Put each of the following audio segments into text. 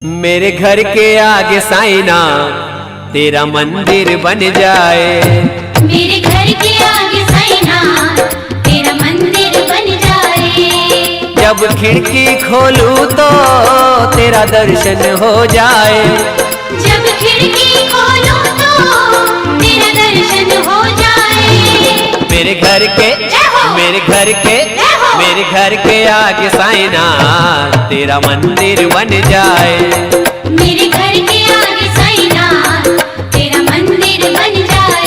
मेरे घर के आगे साइना तेरा मंदिर बन जाए। मेरे घर के आगे साइना तेरा मंदिर बन जाए। जब खिड़की खोलूं तो तेरा दर्शन हो जाए। जब खिड़की खोलूं तो तेरा दर्शन हो जाए। मेरे घर के मेरे घर के आगे साइना तेरा मंदिर बन जाए। मेरे घर के आगे साइना तेरा मंदिर बन जाए।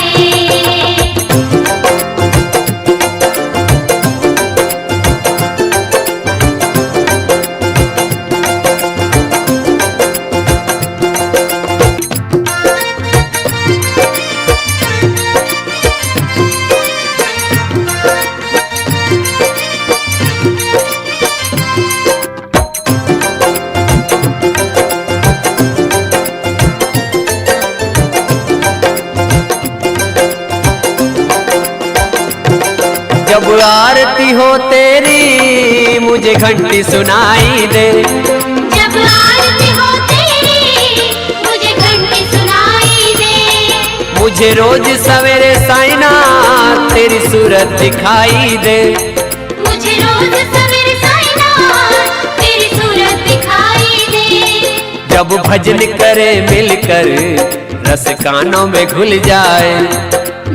जब आरती हो तेरी मुझे घंटी सुनाई दे। जब आरती हो तेरी मुझे घंटी सुनाई दे। मुझे रोज सवेरे साइना तेरी सूरत दिखाई दे। मुझे रोज सवेरे साइना तेरी सूरत दिखाई दे। जब भजन करे मिलकर रस कानों में घुल जाए।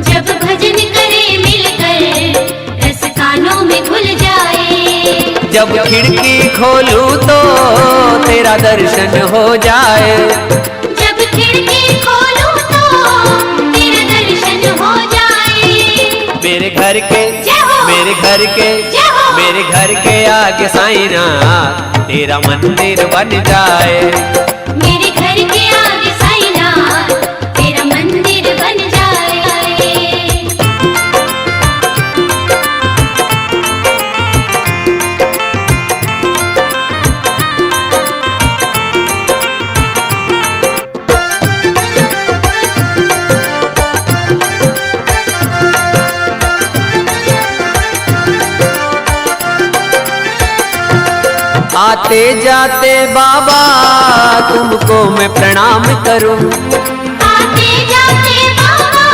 जब भजन करे मिलकर रस कानों में घुल जाए। जब खिड़की खोलूं तो तेरा दर्शन हो जाए। जब खिड़की खोलूं तो तेरा दर्शन हो जाए। मेरे घर के मेरे घर के आगे साइना तेरा मंदिर बन जाए। मेरे घर के आगे साइना तेरा मंदिर बन जाए। आते जाते बाबा तुमको मैं प्रणाम करूं। आते जाते बाबा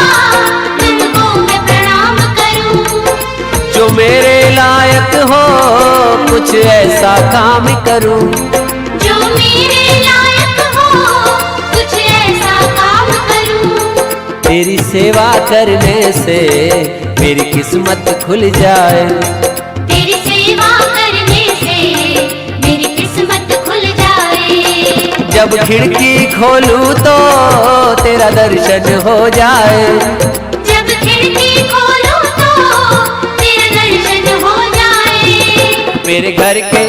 तुमको मैं प्रणाम करूं। जो मेरे लायक हो कुछ ऐसा काम करूं। जो मेरे लायक हो कुछ ऐसा काम करूं। तेरी सेवा करने से मेरी किस्मत खुल जाए। तेरी सेवा करने से मेरी किस्मत खुल जाए। जब खिड़की खोलूं तो तेरा दर्शन हो जाए। जब खिड़की खोलूं तो तेरा दर्शन हो जाए। मेरे घर के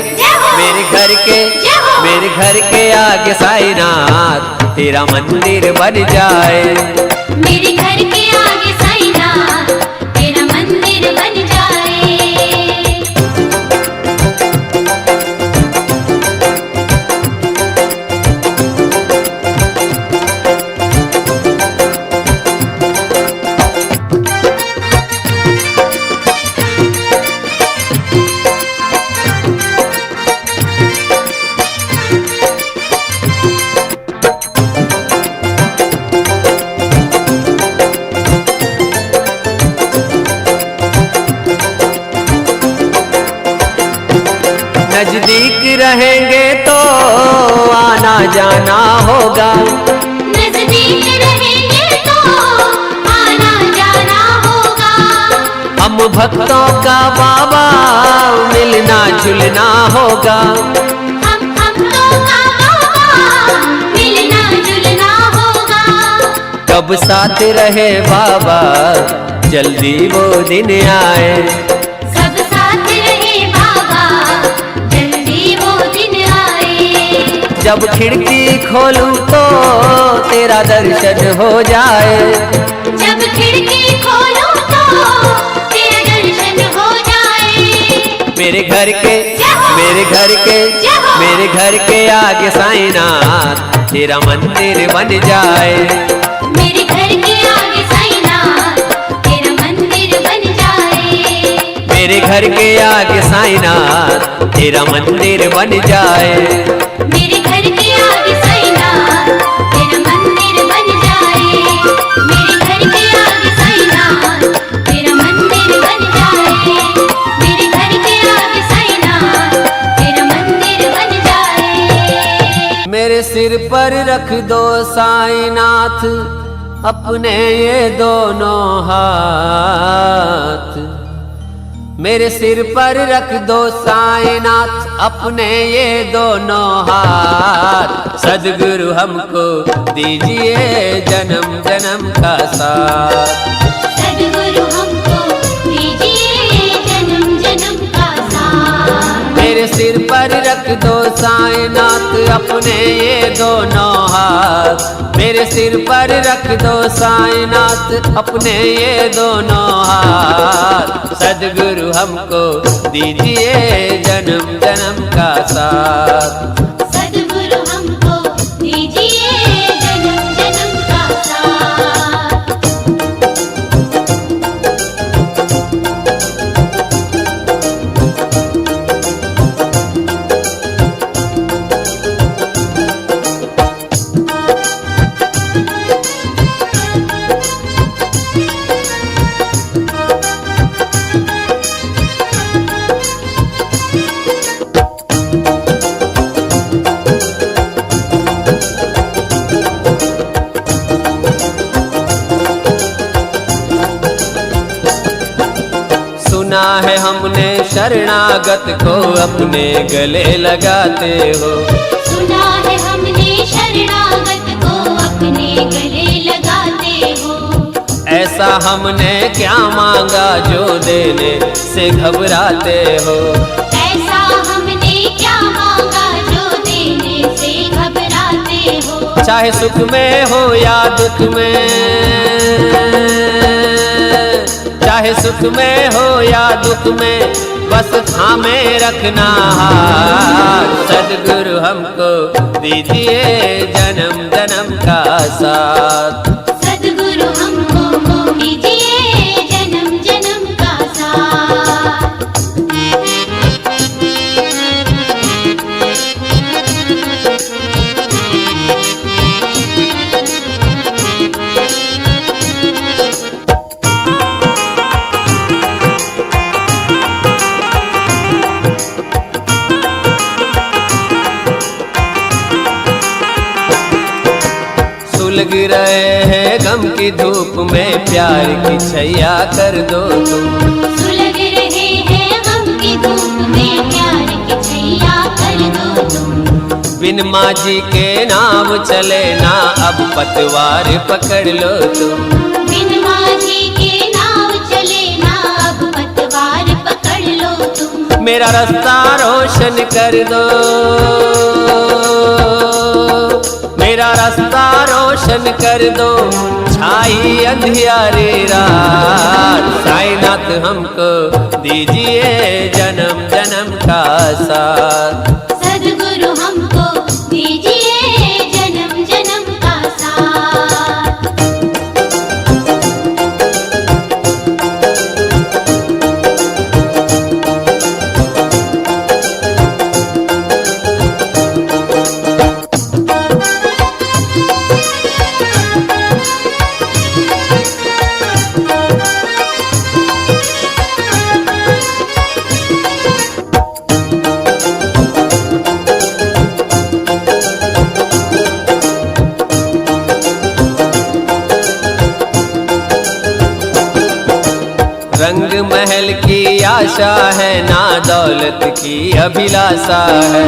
मेरे घर के आगे साईनाथ तेरा मंदिर बन जाए। मेरे घर के आगे साइना तेरा मंदिर बन जाए। नजदीक रहेंगे तो आना जाना होगा। नजदीक रहेंगे तो आना जाना होगा। हम भक्तों का बाबा मिलना जुलना होगा। हम भक्तों का बाबा मिलना जुलना होगा। कब साथ रहे बाबा जल्दी वो दिन आए। सब साथ रहे बाबा जल्दी वो दिन आए। जब खिड़की खोलूं तो तेरा दर्शन हो जाए। जब खिड़की खोलूं तो तेरा दर्शन हो जाए। मेरे घर के आगे साईनाथ तेरा मंदिर बन जाए। मेरे घर के आगे साइना तेरा मंदिर बन जाए। मेरे घर के आगे साईनाथ तेरा मंदिर बन जाए। मेरे घर के आगे मेरे सिर पर रख दो साईनाथ अपने ये दोनों हाथ। मेरे सिर पर रख दो साईनाथ अपने ये दोनों हाथ। सद्गुरु हमको दीजिए जन्म जन्म का साथ। सद्गुरु हमको दीजिए जन्म जन्म का साथ। मेरे सिर पर रख दो साईनाथ अपने ये दोनों हाथ। मेरे सिर पर रख दो साईनाथ अपने ये दोनों हाथ। सद्गुरु हमको दीजिए जन्म जन्म का साथ। सद्गुरु हमको दीजिए जन्म जन्म का साथ। सुना है हमने शरणागत को अपने गले लगाते हो। सुना है हमने शरणागत को अपने गले लगाते हो। ऐसा हमने क्या मांगा जो देने से घबराते हो। ऐसा हमने क्या मांगा जो देने से घबराते हो। चाहे सुख में हो या दुख में, चाहे सुख में हो या दुख में, बस थामे रखना हाथ। सद्गुरु हमको दीजिए जन्म जन्म का साथ। सद्गुरु हमको दीजिए जन्म जन्म का साथ। सुलग रहे हैं गम की धूप में, प्यार की छैया कर दो तुम। सुलग रहे हैं गम की धूप में, प्यार की छैया कर दो तुम। बिन माझी के नाम चले ना अब पतवार पकड़ लो तुम। बिन माझी के नाम चले ना अब पतवार पकड़ लो तुम। मेरा रास्ता रोशन कर दो, मेरा रास्ता रोशन कर दो, छाई अंधियारी रात। साईनाथ हमको दीजिए जन्म जन्म का साथ। सद्गुरु हमको दीजिए जन्म जन्म का साथ। रंग महल की आशा है ना दौलत की अभिलाषा है।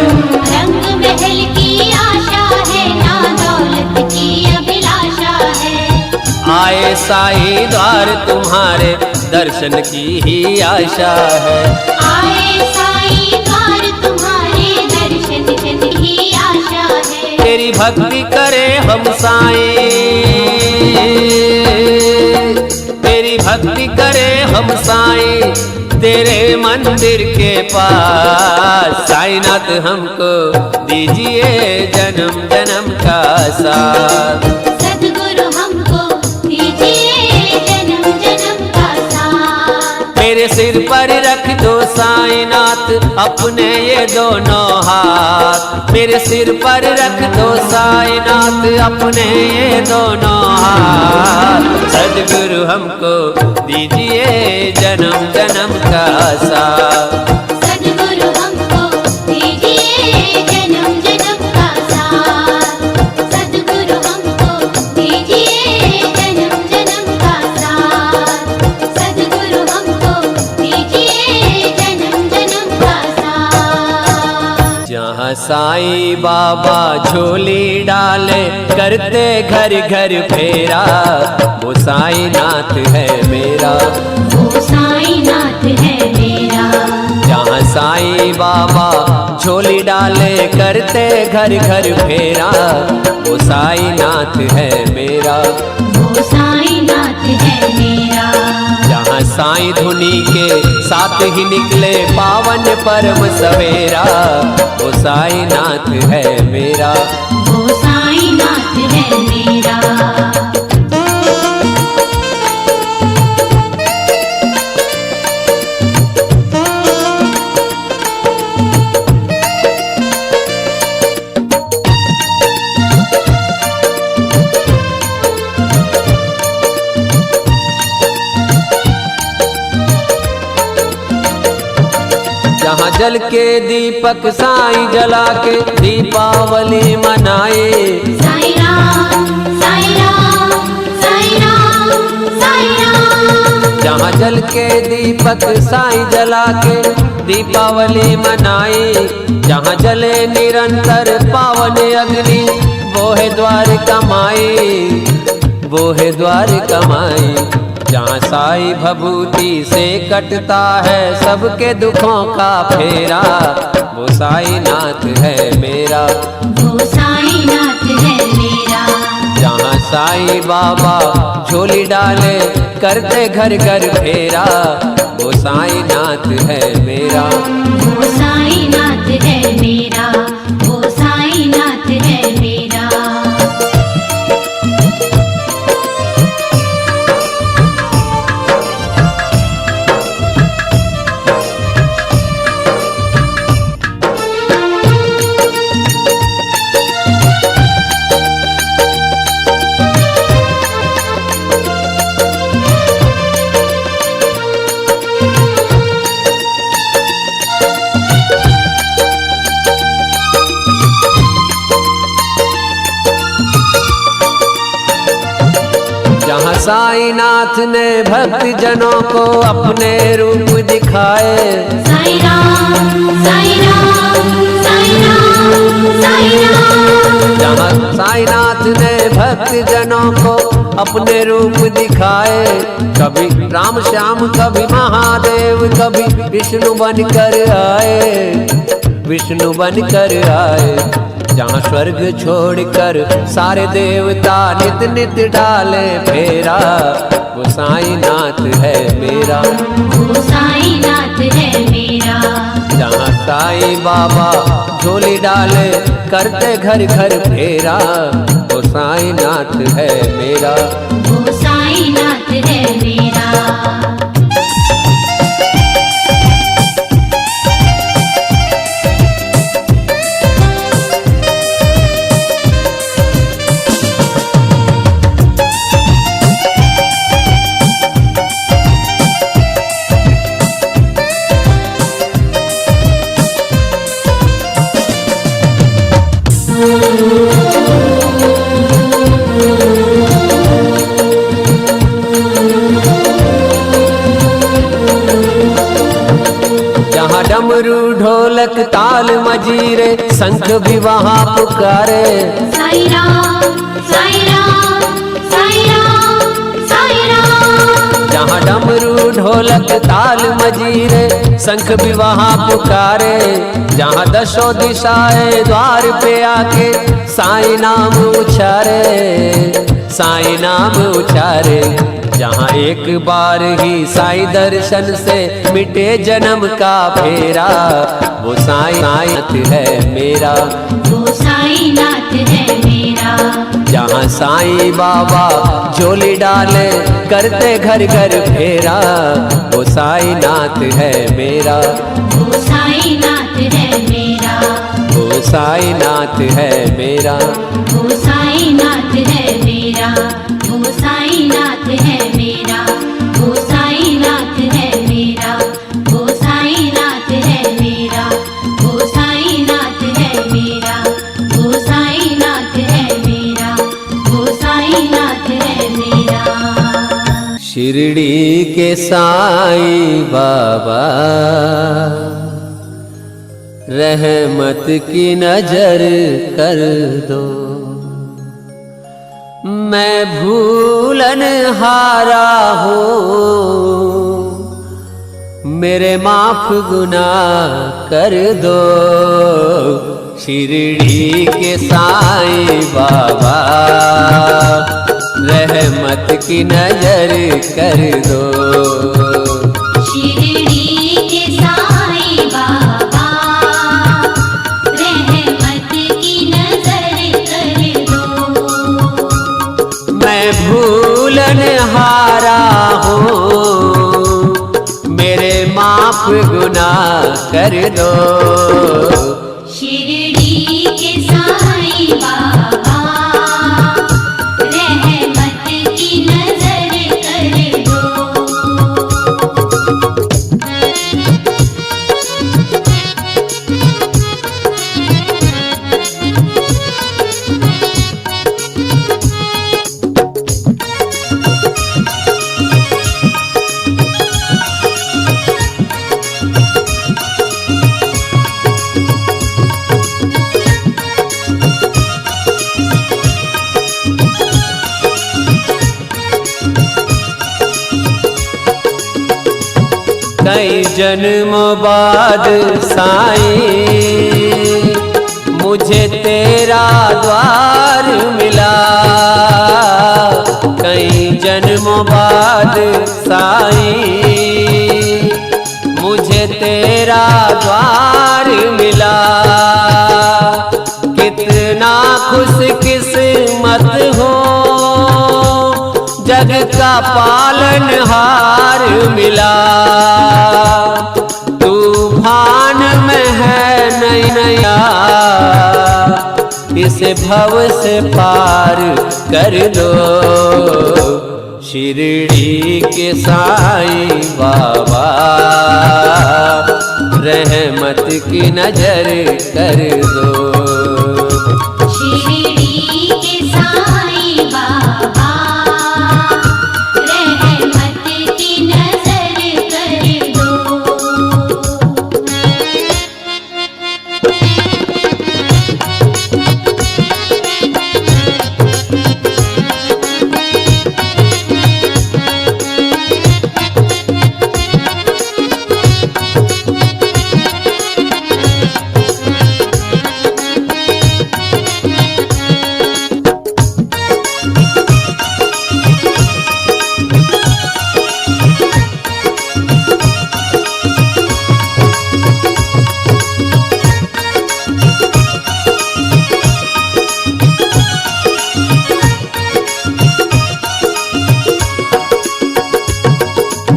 रंग महल की आशा है ना दौलत की अभिलाषा है। आए साईं द्वार तुम्हारे दर्शन की ही आशा है। आए साईं द्वार तुम्हारे दर्शन की आशा है। तेरी भक्ति करे हम साईं, तेरी भक्ति करे हम साईं तेरे मंदिर के पास। साईनाथ हमको दीजिए जन्म जन्म का साथ। सद्गुरु हमको दीजिए जन्म जन्म का साथ। मेरे सिर पर रख दो साईनाथ अपने ये दोनों हाथ। मेरे सिर पर रख दो साईनाथ अपने ये दोनों हाथ। सद्गुरु हमको दीजिए जन्म जन्म का साथ। सद्गुरु हमको दीजिए जन्म जन्म का साथ। साईं बाबा झोली डाले करते घर घर फेरा, वो साईं नाथ है मेरा, वो साईं नाथ है मेरा। जहाँ साईं बाबा झोली डाले करते घर घर फेरा, वो साईं नाथ है मेरा, वो साईं नाथ है मेरा। जहाँ साईं धुनी के साथ ही निकले पावन परम सवेरा, वो साईं नाथ है मेरा, वो साईं नाथ है मेरा। जहाँ जल के दीपक साईं जला के दीपावली मनाए, साईं राम साईं राम साईं राम साईं राम। जहाँ जल के दीपक साईं जला के दीपावली मनाए, जहाँ जले निरंतर पावन अग्नि, वो है द्वार कमाए, वो है द्वार कमाए। जहाँ साईं भभूति से कटता है सबके दुखों का फेरा, वो साईं नाथ है मेरा, वो साईं नाथ है मेरा। जहाँ साईं बाबा झोली डाले करते घर घर फेरा, वो साईं नाथ है मेरा, वो साईं नाथ है मेरा, वो साईं नाथ है मेरा। जहाँ साईं नाथ ने भक्त जनों को अपने रूप दिखाए, साईं राम साईं राम साईं राम साईं राम। जहाँ साईं नाथ ने भक्त जनों को अपने रूप दिखाए, कभी राम श्याम कभी महादेव कभी विष्णु बनकर आए, विष्णु बनकर आए। जहाँ स्वर्ग छोड़कर सारे देवता नित नित डाले फेरा, वो साईं नाथ है मेरा, वो साईं नाथ है मेरा। जहाँ साईं बाबा झोली डाले करते घर घर फेरा, वो साईं नाथ है मेरा, वो साईं नाथ है मेरा। जहाँ डमरू ढोलक ताल मजीरे शंख भी वहाँ पुकारे, साईं राम साईं राम साईं राम साईं राम। जहाँ डमरू ढोलक ताल मजीरे शंख भी वहाँ पुकारे, जहाँ दशों दिशाएं द्वार पे आके साईं नाम उचारे, साईं नाम उचारे। जहाँ एक बार ही साईं दर्शन से मिटे जन्म का फेरा, वो साईं नाथ है मेरा, वो साईं नाथ है मेरा। जहाँ साईं बाबा झोली डाले करते घर घर फेरा, वो साईं नाथ है मेरा, वो साईं नाथ है मेरा, वो साईं नाथ है मेरा, वो साईं नाथ है मेरा, वो साईं नाथ है मेरा, वो साईं नाथ है मेरा, वो साईं नाथ है मेरा, वो साईं नाथ है मेरा, वो साईं नाथ है मेरा, वो साईं नाथ है मेरा। शिरडी के साईं बाबा रहमत की नजर कर दो। मैं भूलन हारा हूँ, मेरे माफ गुनाह कर दो। शिरडी के साईं बाबा रहमत की नजर कर दो। शिरडी के साईं बाबा रहमत की नजर कर दो। मैं भूलन हारा हूँ, मेरे माफ गुनाह कर दो। शिरडी के साईं बाबा रहमत की नजर कर दो। कई जन्मों बाद साईं मुझे तेरा द्वार मिला। कई जन्मों बाद साईं मुझे तेरा द्वार मिला। कितना खुशकिस्मत हो, जग का पालनहार मिला। तूफान में है नैया, इसे भव से पार कर दो। शिरडी के साईं बाबा रहमत की नजर कर दो। शिरडी के साईं बाबा रहमत की नजर कर दो।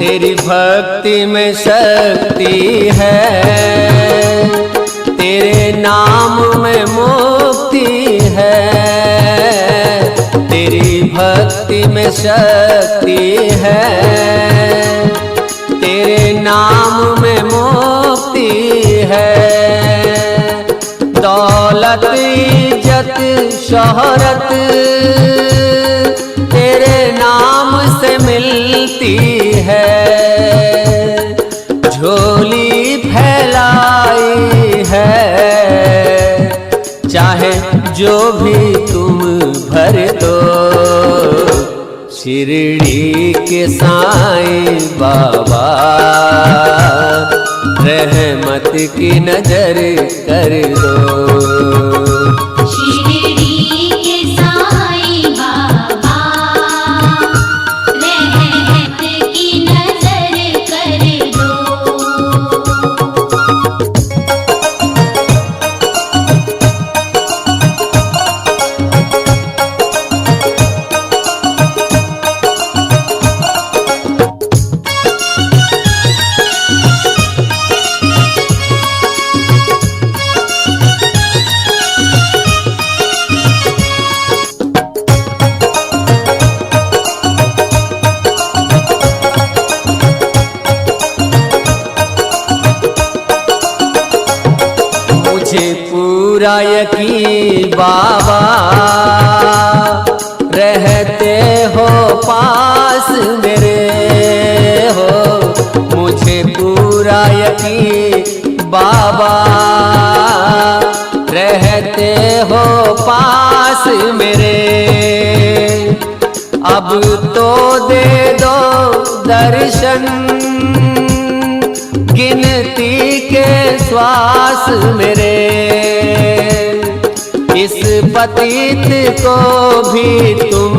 तेरी भक्ति में शक्ति है, तेरे नाम में मुक्ति है। तेरी भक्ति में शक्ति है, तेरे नाम में मुक्ति है। दौलत इज्जत शोहरत तेरे नाम से मिलती है। झोली फैलाई है, चाहे जो भी तुम भर दो। शिरडी के साईं बाबा रहमत की नजर कर दो। शिरडी के साईं बाबा रहमत की नजर कर दो। पूरा यकीन बाबा रहते हो पास मेरे हो। मुझे पूरा यकीन बाबा पास मेरे, अब तो दे दो दर्शन, गिनती के श्वास मेरे, इस पतित को भी तुम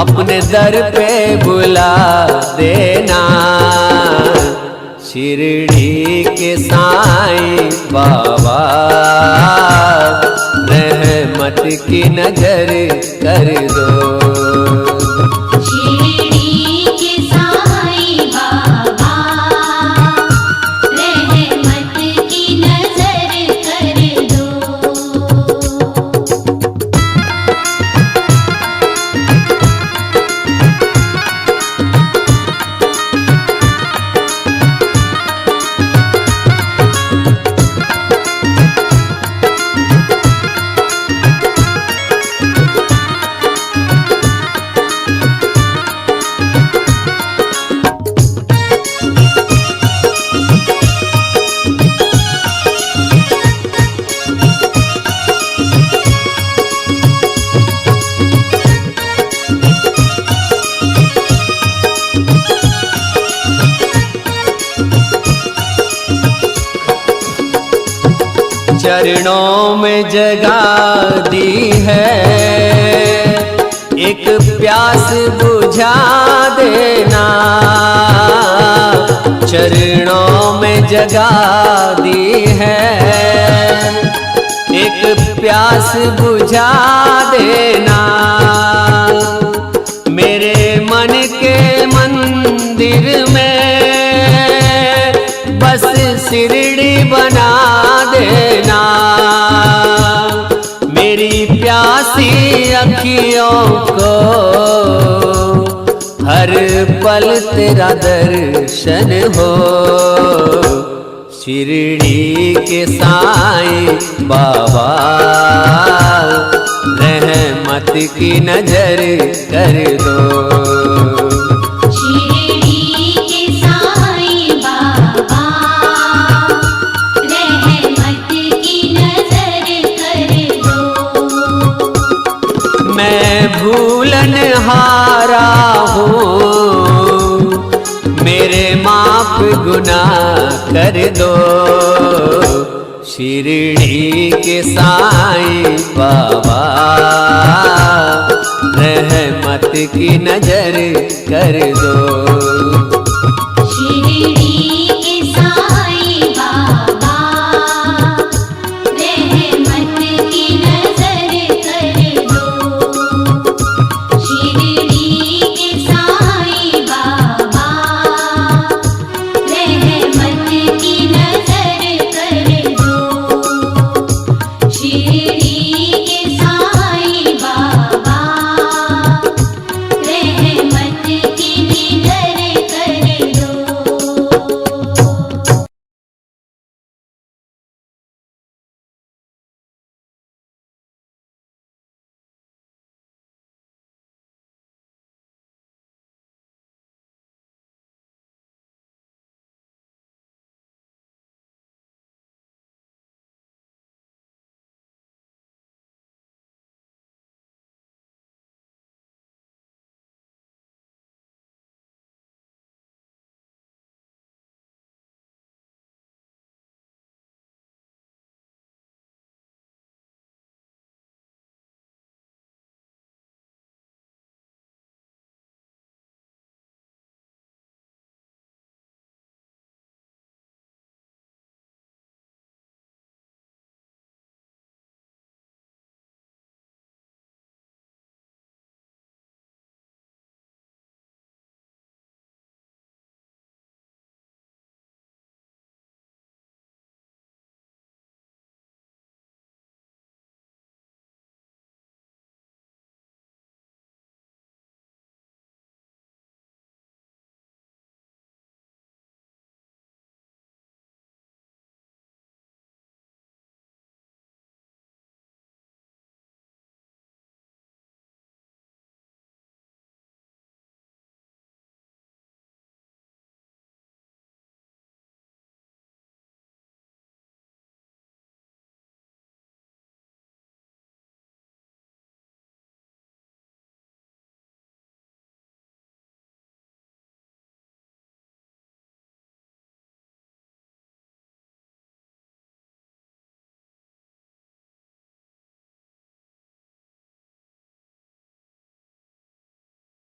अपने दर पे बुला देना। शिरडी के साईं बाबा रहमत की नजर कर दो। शिरडी के साईं बाबा रहमत की नजर कर दो। चरणों में जगा दी है, एक प्यास बुझा देना। चरणों में जगा दी है, एक प्यास बुझा देना। मेरे मन के मंदिर में बस शिरडी बना देना। मेरी प्यासी अखियों को हर पल तेरा दर्शन हो। शिरडी के साईं बाबा रहमत की नजर कर दो। शिरडी के साईं बाबा रहमत की नजर कर दो। मैं भूलन हारा हूँ, मेरे माफ गुनाह कर दो। शिरडी के साईं बाबा रहमत की नजर कर दो।